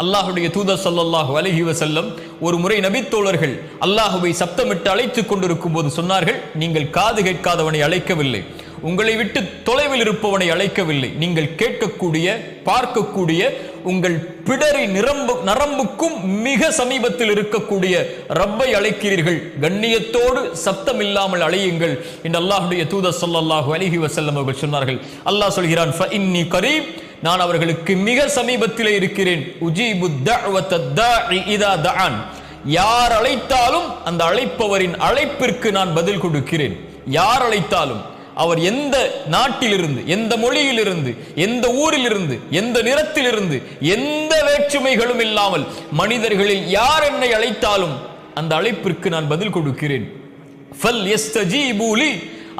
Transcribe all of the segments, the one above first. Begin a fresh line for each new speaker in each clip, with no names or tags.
அல்லாஹுடைய தூதர் ஸல்லல்லாஹு அலைஹி வஸல்லம் ஒரு முறை நபித்தோழர்கள் அல்லாஹுவை சப்தமிட்டு அழைத்துக் கொண்டிருக்கும் போது சொன்னார்கள், நீங்கள் காது கேட்காதவனை அழைக்கவில்லை, உங்களை விட்டு தொலைவில் இருப்பவனை அழைக்கவில்லை, நீங்கள் கேட்கக்கூடிய பார்க்கக்கூடிய உங்கள் பிடரி நரம்புக்கும் மிக சமீபத்தில் இருக்கக்கூடிய ரப்பை அழைக்கிறீர்கள், கண்ணியத்தோடு சப்தம் இல்லாமல் அழையுங்கள் என்று அல்லாஹுடைய தூதர் ஸல்லல்லாஹு அலைஹி வஸல்லம் அவர்கள் சொன்னார்கள். அல்லாஹ் சொல்கிறான், ஃபஇன்னி கரீப், நான் அவர்களுக்கு மிக சமீபத்திலே இருக்கிறேன். உஜீபு தஅவத தாஇ இதா தஆன், யார் அழைத்தாலும் அந்த அழைப்பவரின் அழைப்பிற்கு நான் பதில் கொடுக்கிறேன். யார் அழைத்தாலும், அவர் எந்த நாட்டிலிருந்து, எந்த மொழியிலிருந்து, எந்த ஊரிலிருந்து, எந்த நிறத்திலிருந்து, எந்த வேற்றுமைகளும் இல்லாமல் மனிதர்களில் யார் என்னை அழைத்தாலும் அந்த அழைப்பிற்கு நான் பதில் கொடுக்கிறேன். ஃபல் யஸ்தஜீபு லி,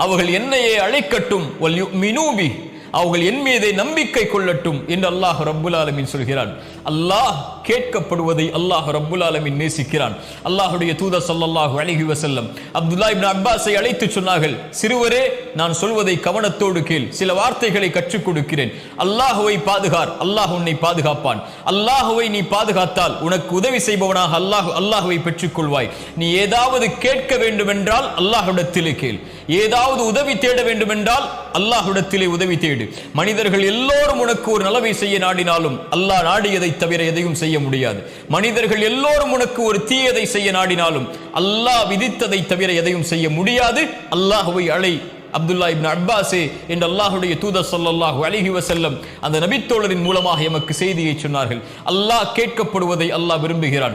அவர்கள் என்னையே அழைக்கட்டும். வல் யுமினூ பி, அவர்கள் என் மீதே நம்பிக்கை கொள்ளட்டும் என்று அல்லாஹ் ரப்புல் ஆலமீன் சொல்கிறான். அல்லாஹ் கேட்கப்படுவதை அல்லாஹ் ரப்புல் ஆலமீன் நேசிக்கிறான். அல்லாஹுடைய தூதர் ஸல்லல்லாஹு அலைஹி வஸல்லம் அப்துல்லாஹ் இப்னு அப்பாஸை அழைத்து சொன்னார்கள், சிறுவரே, நான் சொல்வதை கவனத்தோடு கேள், சில வார்த்தைகளை கற்றுக் கொடுக்கிறேன். அல்லாஹுவை பாதுகார், அல்லாஹ் உன்னை பாதுகாப்பான். அல்லாஹுவை நீ பாதுகாத்தால் உனக்கு உதவி செய்பவனாக அல்லாஹுவை பெற்றுக் கொள்வாய். நீ ஏதாவது கேட்க வேண்டும் என்றால் அல்லாஹ்விடத்திலே கேள், ஏதாவது உதவி தேட வேண்டும் என்றால் அல்லாஹ்விடத்திலே உதவி தேடு. மனிதர்கள் எல்லோரும் உனக்கு ஒரு நலவை செய்ய நாடினாலும் அல்லாஹ் நாடியதை தவிர எதையும் செய்ய முடியாது. மனிதர்கள் எல்லோரும் உனக்கு ஒரு தீயதை செய்ய நாடினாலும் அல்லாஹ் விதித்ததை தவிர எதையும் செய்ய முடியாது. அல்லாஹுவை அழை அப்துல்லாஹ் இப்னு அப்பாஸே என்று அல்லாஹுடைய தூதர் ஸல்லல்லாஹு அலைஹி வஸல்லம் அந்த நபித்தோழரின் மூலமாக எமக்கு செய்தியை சொன்னார்கள். அல்லாஹ் கேட்கப்படுவதை அல்லாஹ் விரும்புகிறான்.